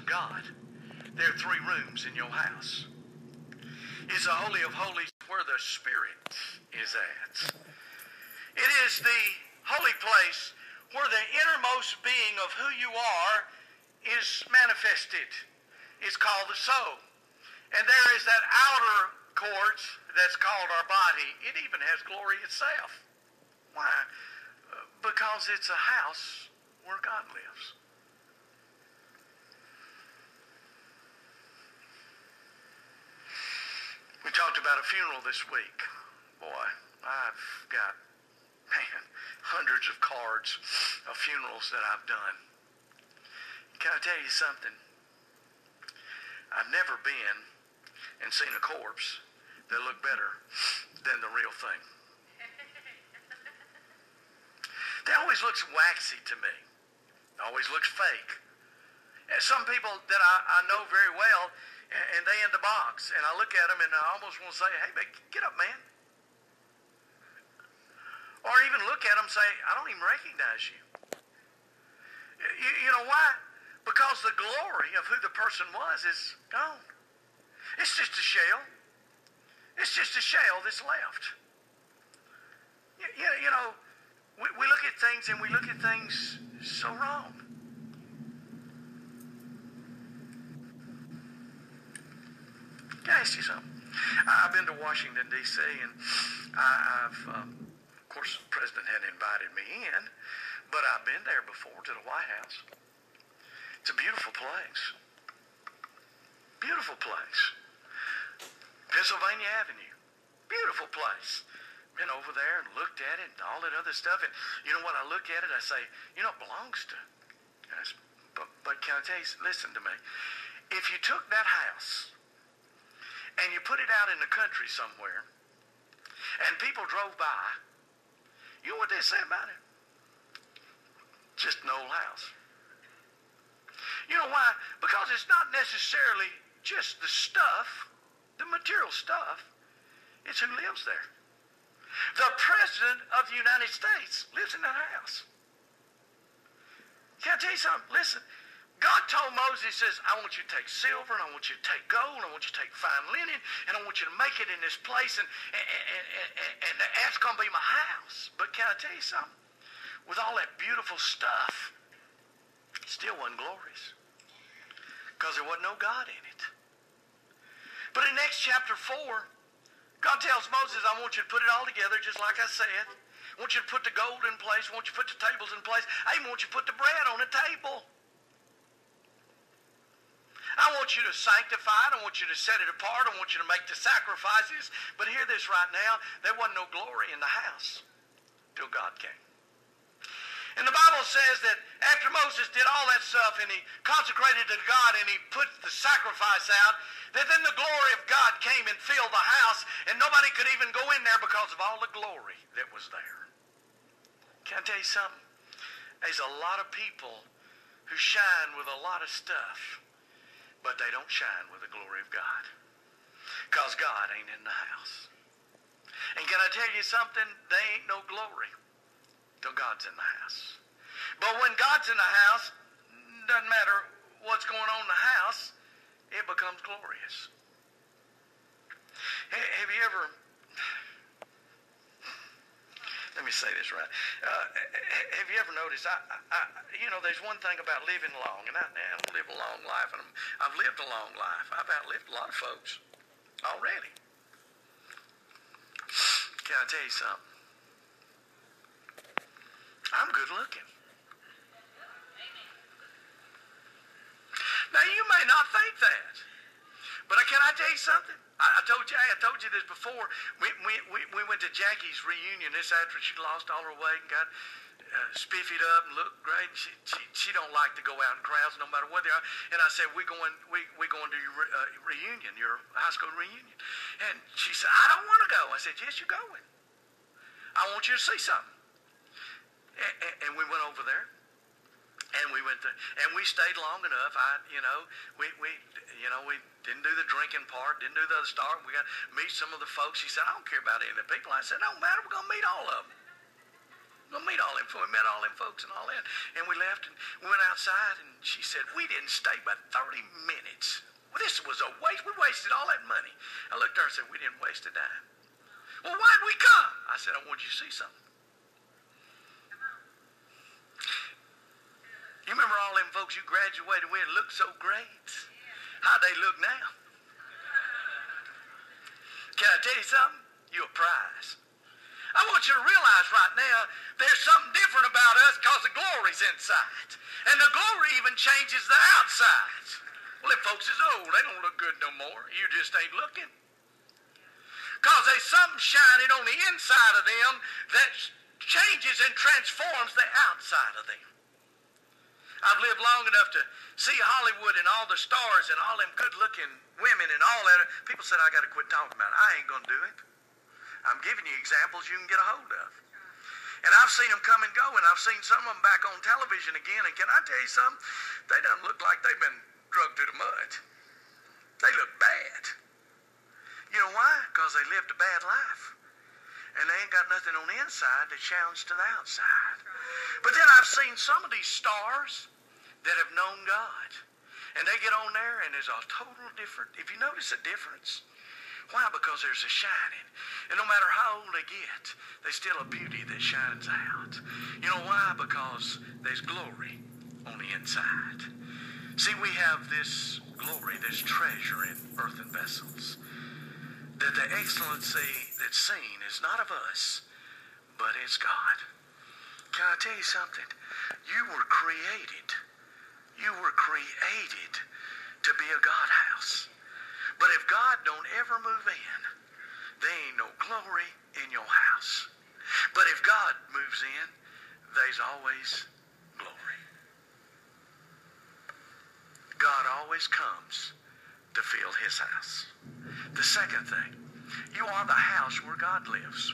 God. There are 3 rooms in your house. It's the Holy of Holies where the Spirit is at. It is the holy place where the innermost being of who you are is manifested. It's called the soul. And there is that outer court that's called our body. It even has glory itself. Why? Because it's a house where God lives. We talked about a funeral this week. Boy, I've got, hundreds of cards of funerals that I've done. Can I tell you something? I've never been and seen a corpse that looked better than the real thing. That always looks waxy to me. It always looks fake. And some people that I know very well, and they in the box, and I look at them and I almost want to say, hey, man, get up, man. Or even look at them and say, I don't even recognize you. You know why? Because the glory of who the person was is gone. It's just a shell. It's just a shell that's left. You know, we look at things and we look at things so wrong. Can I ask you something? I've been to Washington, D.C., and I've of course, the president hadn't invited me in, but I've been there before to the White House. It's a beautiful place. Beautiful place. Pennsylvania Avenue. Beautiful place. Been over there and looked at it and all that other stuff. And you know what? I look at it, I say, you know, it belongs to us. But can I tell you, listen to me. If you took that house and you put it out in the country somewhere and people drove by, you know what they say about it? Just an old house. You know why? Because it's not necessarily just the stuff, the material stuff. It's who lives there. The President of the United States lives in that house. Can I tell you something? Listen, God told Moses, he says, I want you to take silver, and I want you to take gold, and I want you to take fine linen, and I want you to make it in this place, and that's going to be my house. But can I tell you something? With all that beautiful stuff, it still wasn't glorious. Because there wasn't no God in it. But in next chapter 4, God tells Moses, I want you to put it all together, just like I said. I want you to put the gold in place. I want you to put the tables in place. I even want you to put the bread on the table. I want you to sanctify it. I want you to set it apart. I want you to make the sacrifices. But hear this right now. There wasn't no glory in the house till God came. And the Bible says that after Moses did all that stuff and he consecrated to God and he put the sacrifice out, that then the glory of God came and filled the house and nobody could even go in there because of all the glory that was there. Can I tell you something? There's a lot of people who shine with a lot of stuff, but they don't shine with the glory of God because God ain't in the house. And can I tell you something? There ain't no glory till God's in the house. But when God's in the house, doesn't matter what's going on in the house, it becomes glorious. Have you ever, let me say this right. Have you ever noticed, you know, there's one thing about living long, and I don't live a long life, and I've lived a long life. I've outlived a lot of folks already. Can I tell you something? I'm good looking. Now you may not think that, but can I tell you something? I told you this before. We went to Jackie's reunion this after she lost all her weight and got spiffied up and looked great. She don't like to go out in crowds no matter what they are. And I said, we going to your reunion, your high school reunion. And she said, I don't want to go. I said, yes, you're going. I want you to see something. And we went over there, and we went there, and we stayed long enough. We didn't do the drinking part, didn't do the other stuff. We got to meet some of the folks. She said, I don't care about any of the people. I said, don't matter. We're going to meet all of them. Gonna meet all them folks. We met all them folks and all that. And we left and we went outside, and she said, we didn't stay but 30 minutes. Well, this was a waste. We wasted all that money. I looked at her and said, we didn't waste a dime. Well, why'd we come? I said, I want you to see something. You remember all them folks you graduated with looked so great? How'd they look now? Can I tell you something? You're a prize. I want you to realize right now there's something different about us because the glory's inside. And the glory even changes the outside. Well, if folks is old, they don't look good no more. You just ain't looking. Because there's something shining on the inside of them that changes and transforms the outside of them. I've lived long enough to see Hollywood and all the stars and all them good-looking women and all that. People said, I got to quit talking about it. I ain't going to do it. I'm giving you examples you can get a hold of. And I've seen them come and go, and I've seen some of them back on television again. And can I tell you something? They don't look like they've been drugged through the mud. They look bad. You know why? Because they lived a bad life. And they ain't got nothing on the inside that shines to the outside. But then I've seen some of these stars that have known God. And they get on there and there's a total different, if you notice a difference. Why? Because there's a shining. And no matter how old they get, there's still a beauty that shines out. You know why? Because there's glory on the inside. See, we have this glory, this treasure in earthen vessels. That the excellency that's seen is not of us, but it's God. Can I tell you something? You were created. You were created to be a God house. But if God don't ever move in, there ain't no glory in your house. But if God moves in, there's always glory. God always comes to fill his house. The second thing, you are the house where God lives.